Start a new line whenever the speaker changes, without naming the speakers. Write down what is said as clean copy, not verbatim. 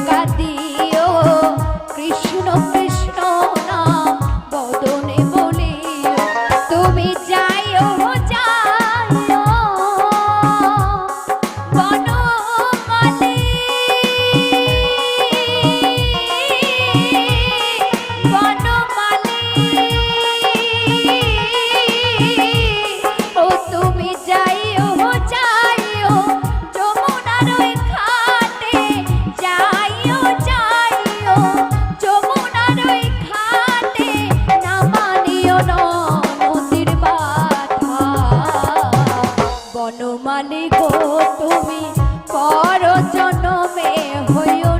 কাঁদিও কৃষ্ণ কৃষ্ণ নাম বদনে বলিও তুমি যাইও যাইও বনমালী বনমালী ও তুমি যাইও যাইও যমুনার ওই ঘাটে যাইও যাইও যমুনার ওই ঘাটে না মানিও নদীর বাধা বনমালী গো তুমি পর জনমে হইও